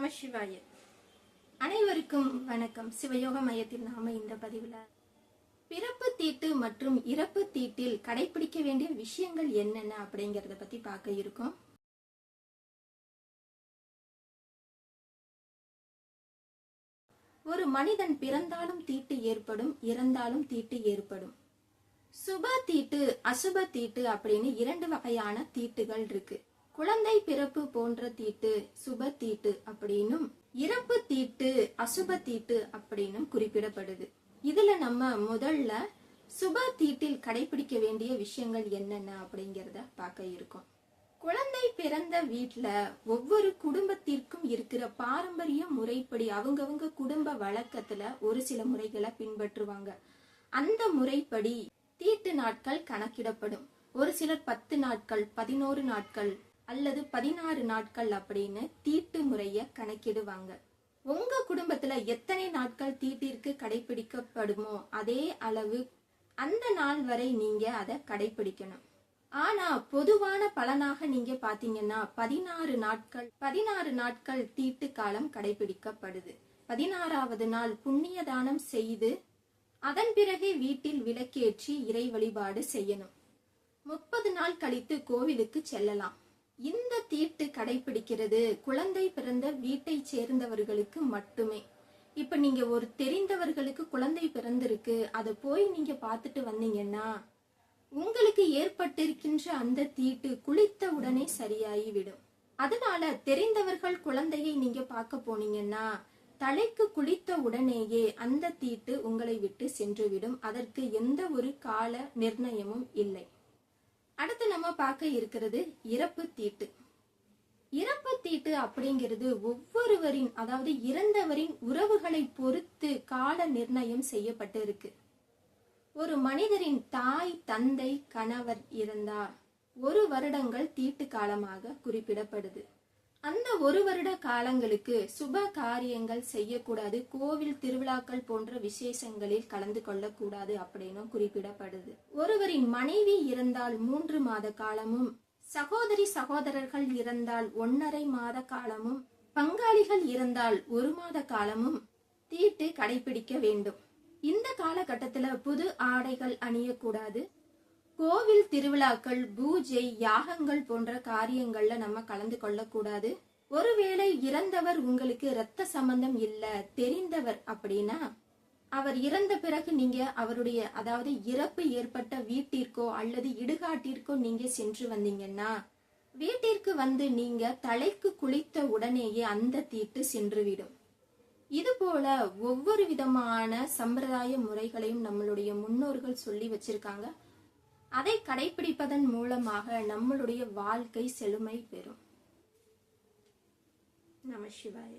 நம சிவாய. அனைவருக்கும் வணக்கம். சிவயோக மையத்தில் நாம இந்த பதிவுல பிறப்பு தீட்டு மற்றும் இறப்பு தீட்டில் கடைபிடிக்க வேண்டிய விஷயங்கள் என்னென்ன அப்படிங்கறத பத்தி பார்க்க இருக்கோம். ஒரு மனிதன் பிறந்தாலும் தீட்டு ஏற்படும், இறந்தாலும் தீட்டு ஏற்படும். சுப தீட்டு, அசுப தீட்டு அப்படின்னு இரண்டு வகையான தீட்டுகள் இருக்கு. குழந்தை பிறப்பு போன்ற தீட்டு சுப தீட்டு அப்படின்னும், இறப்பு தீட்டு அசுப தீட்டு அப்படின்னும் குறிப்பிடப்படுது. இதுல நம்ம முதல்ல சுப தீட்டில் கடைபிடிக்க வேண்டிய விஷயங்கள் என்னென்ன அப்படிங்கறத பார்க்க இருக்கோம். குழந்தை பிறந்த வீட்டுல ஒவ்வொரு குடும்பத்திற்கும் இருக்கிற பாரம்பரிய முறைப்படி அவங்கவங்க குடும்ப வழக்கத்துல ஒரு சில முறைகளை பின்பற்றுவாங்க. அந்த முறைப்படி தீட்டு நாட்கள் கணக்கிடப்படும். ஒரு சிலர் 10 நாட்கள், 11 நாட்கள் அல்லது 16 நாட்கள் அப்படின்னு தீட்டு முறைய கணக்கிடுவாங்க. உங்க குடும்பத்துல எத்தனை நாட்கள் தீட்டிற்கு கடைபிடிக்கப்படுமோ அதே அளவு அந்த நாள் வரை நீங்க அதை கடைபிடிக்கணும். ஆனா பொதுவான பலனாக நீங்க பாத்தீங்கன்னா 16 நாட்கள் தீட்டு காலம் கடைபிடிக்கப்படுது. 16வது நாள் புண்ணிய தானம் செய்து அதன் பிறகு வீட்டில் விளக்கேற்றி இறை வழிபாடு செய்யணும். 30 நாள் கழித்து கோவிலுக்கு செல்லலாம். இந்த தீட்டு கடைபிடிக்கிறது குழந்தை பிறந்த வீட்டை சேர்ந்தவர்களுக்கு மட்டுமே. இப்ப நீங்க ஒரு தெரிந்தவர்களுக்கு குழந்தை பிறந்திருக்கு, அதை போய் நீங்க பார்த்துட்டு வந்தீங்கன்னா உங்களுக்கு ஏற்பட்டிருக்கின்ற அந்த தீட்டு குளித்த உடனே சரியாகிவிடும். அதனால தெரிந்தவர்கள் குழந்தையை நீங்க பார்க்க போனீங்கன்னா தலைக்கு குளித்த உடனேயே அந்த தீட்டு உங்களை விட்டு சென்றுவிடும். அதற்கு எந்த ஒரு கால நிர்ணயமும் இல்லை. அடுத்து நம்ம பார்க்க இருக்கிறது இறப்பு தீட்டு. இறப்பு தீட்டு அப்படிங்கிறது ஒவ்வொருவரின், அதாவது இறந்தவரின் உறவுகளை பொறுத்து கால நிர்ணயம் செய்யப்பட்டு இருக்கு. ஒரு மனிதரின் தாய், தந்தை, கணவர் இறந்தார் 1 வருடங்கள் தீட்டு காலமாக குறிப்பிடப்படுது. அந்த 1 வருட காலங்களுக்கு சுப காரியங்கள் செய்யக்கூடாது, கோவில் திருவிழாக்கள் போன்ற விசேஷங்களில் கலந்து கொள்ளக்கூடாது அப்படின்னு குறிப்பிடப்படுது. ஒருவரின் மனைவி இறந்தால் 3 மாத காலமும், சகோதரி சகோதரர்கள் இறந்தால் 1.5 மாத காலமும், பங்காளிகள் இறந்தால் 1 மாத காலமும் தீட்டு கடைபிடிக்க வேண்டும். இந்த காலகட்டத்துல புது ஆடைகள் அணியக்கூடாது. கோவில் திருவிழாக்கள், பூஜை, யாகங்கள் போன்ற காரியங்கள்ல நம்ம கலந்து கொள்ளக்கூடாது. ஒருவேளை இறந்தவர் உங்களுக்கு இரத்த சம்பந்தம் இல்ல, தெரிந்தவர் அப்படின்னா அவர் இறந்த பிறகு நீங்க அவருடைய, அதாவது இறப்பு ஏற்பட்ட வீட்டிற்கோ அல்லது இடுகாட்டிற்கோ நீங்க சென்று வந்தீங்கன்னா வீட்டிற்கு வந்து நீங்க தலைக்கு குளித்த உடனேயே அந்த தீட்டு சென்றுவிடும். இது போல ஒவ்வொரு விதமான சம்பிரதாய முறைகளையும் நம்மளுடைய முன்னோர்கள் சொல்லி வச்சிருக்காங்க. அதை கடைபிடிப்பதன் மூலமாக நம்மளுடைய வாழ்க்கை செழுமை பெறும். நம சிவாய.